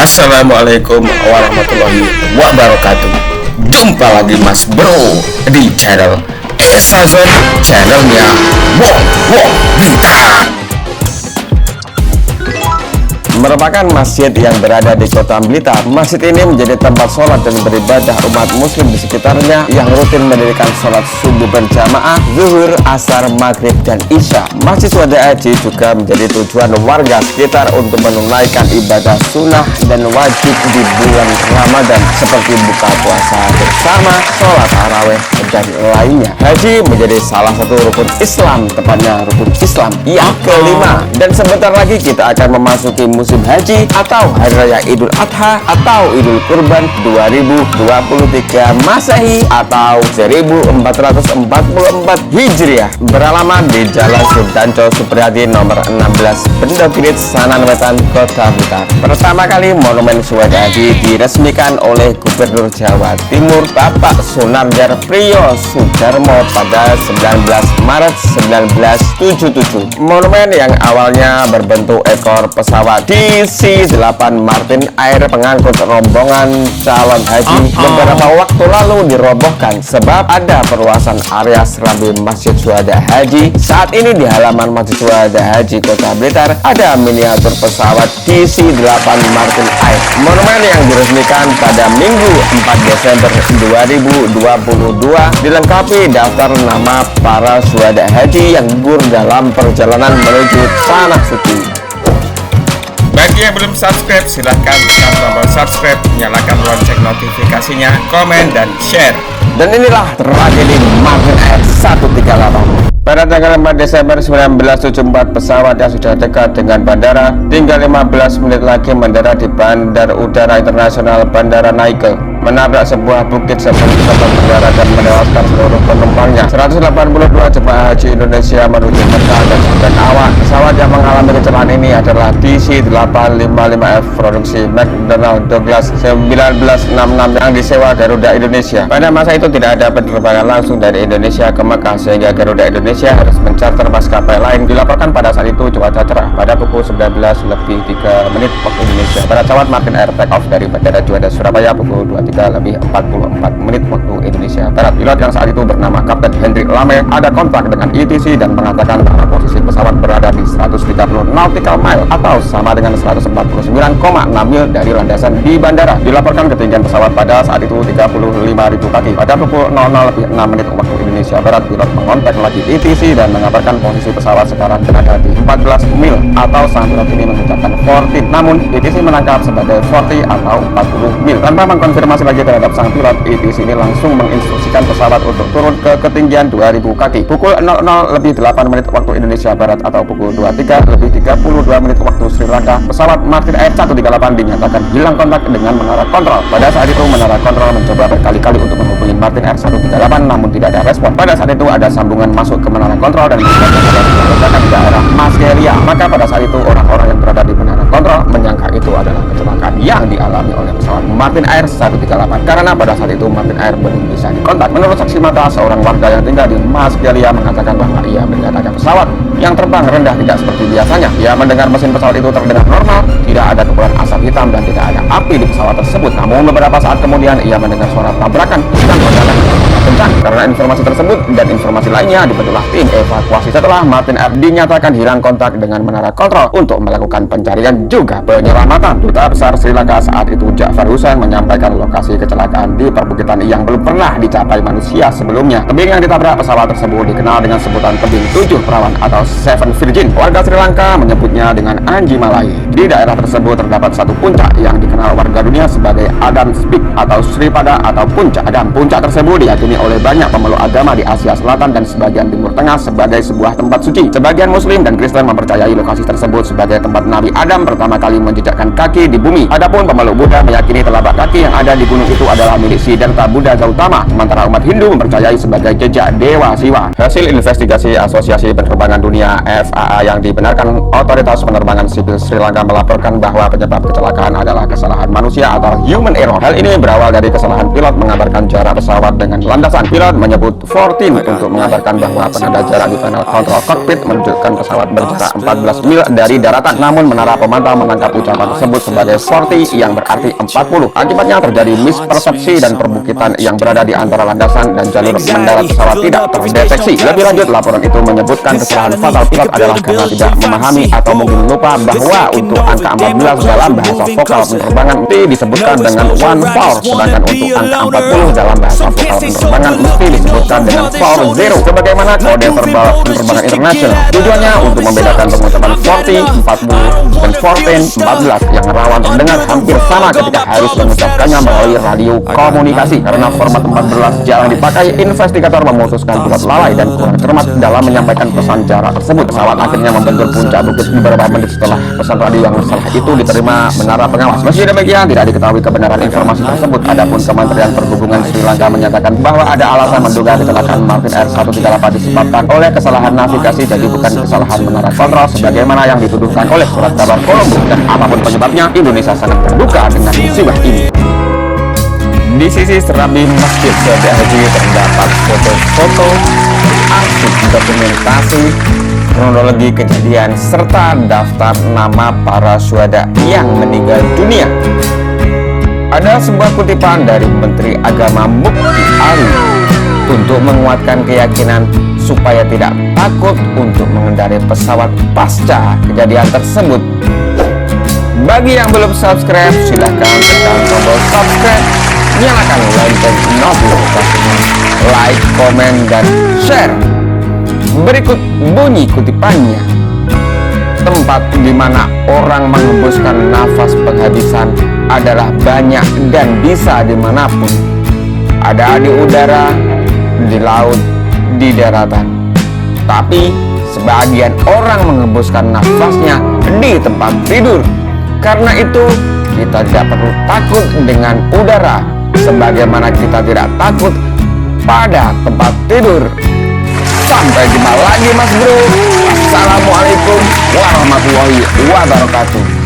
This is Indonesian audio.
Assalamualaikum warahmatullahi wabarakatuh. Jumpa lagi Mas Bro di channel Esa Zone, channelnya Wong Blitar. Merupakan masjid yang berada di kota Blitar. Masjid ini menjadi tempat sholat dan beribadah umat muslim di sekitarnya yang rutin mendirikan sholat subuh berjamaah, zuhur, asar, maghrib, dan isya. Masjid Suhada Haji juga menjadi tujuan warga sekitar untuk menunaikan ibadah sunnah dan wajib di bulan Ramadan seperti buka puasa bersama, sholat tarawih, dan lainnya. Haji menjadi salah satu rukun Islam, tepatnya rukun Islam yang kelima. Dan sebentar lagi kita akan memasuki musim haji atau hari raya Idul Adha atau Idul Kurban 2023 Masehi atau 1444 Hijriah, beralamat di Jalan Sudanco Supriyadi nomor 16 Pendokirit, Sanan Wetan, Kota Blitar. Pertama kali Monumen Suhada Haji diresmikan oleh Gubernur Jawa Timur Bapak Sunarjar Priyo Sudarmo pada 19 Maret 1977. Monumen yang awalnya berbentuk ekor pesawat DC-8 Martin Air pengangkut rombongan calon haji beberapa waktu lalu dirobohkan sebab ada perluasan area serambi Masjid Suhada Haji. Saat ini di halaman Masjid Suhada Haji Kota Blitar ada miniatur pesawat DC-8 Martin Air. Monumen yang diresmikan pada Minggu 4 Desember 2022 dilengkapi daftar nama para Suhada Haji yang gugur dalam perjalanan menuju Tanah Suci. Bagi yang belum subscribe, silahkan tekan tombol subscribe, nyalakan lonceng notifikasinya, komen, dan share. Dan inilah tragedi Martin Air 138. Pada tanggal 4 Desember 1974, pesawat yang sudah dekat dengan bandara tinggal 15 menit lagi mendarat di Bandar Udara Internasional Bandara Naike, menabrak sebuah bukit sebelum pesawat mendarat dan menewaskan seluruh penumpangnya. 182 jemaah haji Indonesia menuju Mekah dan 9 awak. Pesawat yang mengalami kecelakaan ini adalah DC-855F produksi McDonnell Douglas 1966 yang disewa Garuda Indonesia. Pada masa itu tidak ada penerbangan langsung dari Indonesia ke Mekah sehingga Garuda Indonesia harus mencarter maskapai lain. Dilaporkan pada saat itu cuaca cerah. Pada pukul 19:03 waktu Indonesia Barat, pesawat Martin Air take off dari Bandara Juanda Surabaya pukul 23:44 waktu Indonesia Barat. Pilot yang saat itu bernama Kapten Hendrik Lame ada kontak dengan ETC dan mengatakan bahwa posisi pesawat berada di 130 nautical mile atau sama dengan 149,6 mil dari landasan di bandara. Dilaporkan ketinggian pesawat pada saat itu 35.000 kaki. Pada pukul 00:06 waktu Indonesia Barat, pilot mengontak lagi ETC dan mengabarkan posisi pesawat sekarang berada di 14 mil atau sang pilot ini mengucapkan 14. Namun ETC menangkap sebagai 40 atau 40 mil. Tanpa mengkonfirmasi lagi terhadap sang pilot, ETC ini langsung menginstruksikan pesawat untuk turun ke ketinggian 2000 kaki. Pukul 00:08 waktu Indonesia Barat atau pukul 23:32 waktu Sri Lanka, pesawat Martin Air 138 dinyatakan hilang kontak dengan menara kontrol. Pada saat itu menara kontrol mencoba berkali-kali untuk menghubungi Martin Air 138 namun tidak ada respon. Pada saat itu ada sambungan masuk ke menara kontrol dan mengakibatkan di daerah Maskelia. Maka pada saat itu orang-orang yang berada di menara kontrol menyangka itu adalah kecelakaan yang dialami oleh pesawat Martin Air 138 karena pada saat itu Martin Air belum bisa dikontak. Menurut saksi mata, seorang warga yang tinggal di Maskelia mengatakan bahwa ia melihat ada pesawat yang terbang rendah tidak seperti biasanya. Ia mendengar mesin pesawat itu terdengar normal, tidak ada kepulan asap hitam dan tidak ada api di pesawat tersebut. Namun beberapa saat kemudian ia mendengar suara tabrakan dan ledakan kencang. Karena informasi tersebut dan informasi lainnya, dibentuklah tim evakuasi setelah Martin Air dinyatakan hilang kontak dengan menara kontrol untuk melakukan pencarian juga penyelamatan. Duta Besar Sri Lanka saat itu Jafar Hussain menyampaikan lokasi kecelakaan di perbukitan yang belum pernah dicapai manusia sebelumnya. Tebing yang ditabrak pesawat tersebut dikenal dengan sebutan tebing 7 perawan atau Seven Virgin. Warga Sri Lanka menyebutnya dengan Anji Malai. Di daerah tersebut terdapat satu puncak yang dikenal warga dunia sebagai Adam's Peak atau Sripada atau Puncak Adam. Puncak tersebut diyakini oleh banyak pemeluk agama di Asia Selatan dan sebagian Timur Tengah sebagai sebuah tempat suci. Sebagian Muslim dan Kristen mempercayai lokasi tersebut sebagai tempat Nabi Adam pertama kali menjejakkan kaki di bumi. Adapun pemeluk Buddha meyakini telapak kaki yang ada di gunung itu adalah milik Siddhartha Buddha Gautama, sementara umat Hindu mempercayai sebagai jejak Dewa Siwa. Hasil investigasi Asosiasi Penerbangan Dunia FAA yang dibenarkan otoritas penerbangan sipil Sri Lanka melaporkan bahwa penyebab kecelakaan adalah kesalahan manusia atau human error. Hal ini berawal dari kesalahan pilot mengabarkan jarak pesawat dengan landasan. Pilot pilot menyebut 14 untuk mengabarkan bahwa penanda jarak di panel kontrol kokpit menunjukkan pesawat berjarak 14 mil dari daratan. Namun menara pemantau menangkap ucapan tersebut sebagai 40 yang berarti 40. Akibatnya terjadi mispersepsi dan perbukitan yang berada di antara landasan dan jalur mendarat pesawat tidak terdeteksi. Lebih lanjut, laporan itu menyebutkan kesalahan fatal pilot adalah karena tidak memahami atau mungkin lupa bahwa untuk angka 14 dalam bahasa vokal penerbangan disebutkan dengan 1 4, sedangkan untuk angka 40 dalam bahasa vokal penerbangan mesti disebutkan dengan 40 sebagaimana kode verbal penerbangan internasional. Tujuannya untuk membedakan pengucapan 40, 40 dan 14, 14 yang rawan terdengar hampir sama ketika harus mengucapkannya melalui radio komunikasi. Karena format 14 jarang dipakai, investigator memutuskan pilot lalai dan kurang cermat dalam menyampaikan pesan jarak tersebut. Pesawat akhirnya membentur puncak bukit beberapa menit setelah pesan radio yang salah itu diterima menara pengawas. Meski demikian, tidak diketahui kebenaran informasi tersebut. Adapun Kementerian Perhubungan Sri Lanka menyatakan bahwa ada alasan menduga kecelakaan Martin Air 138 disebabkan oleh kesalahan navigasi, jadi bukan kesalahan menara kontrol sebagaimana yang dituduhkan oleh surat kabar Colombo. Dan apapun penyebabnya, Indonesia sangat berduka dengan musibah ini. Di sisi serabi Masjid Swadaya Haji terdapat foto-foto, arsip dokumentasi, kronologi kejadian, serta daftar nama para syuhada yang meninggal dunia. Ada sebuah kutipan dari Menteri Agama Mukti Ali untuk menguatkan keyakinan supaya tidak takut untuk mengendarai pesawat pasca kejadian tersebut. Bagi yang belum subscribe, silahkan tekan tombol subscribe, nyalakan lonceng notifikasinya, like, komen, dan share. Berikut bunyi kutipannya. Tempat di mana orang menghembuskan nafas penghabisan adalah banyak dan bisa dimanapun. Ada di udara, di laut, di daratan. Tapi sebagian orang menghembuskan nafasnya di tempat tidur. Karena itu kita tidak perlu takut dengan udara, sebagaimana kita tidak takut pada tempat tidur. Sampai jumpa lagi Mas Bro. Assalamualaikum warahmatullahi wabarakatuh.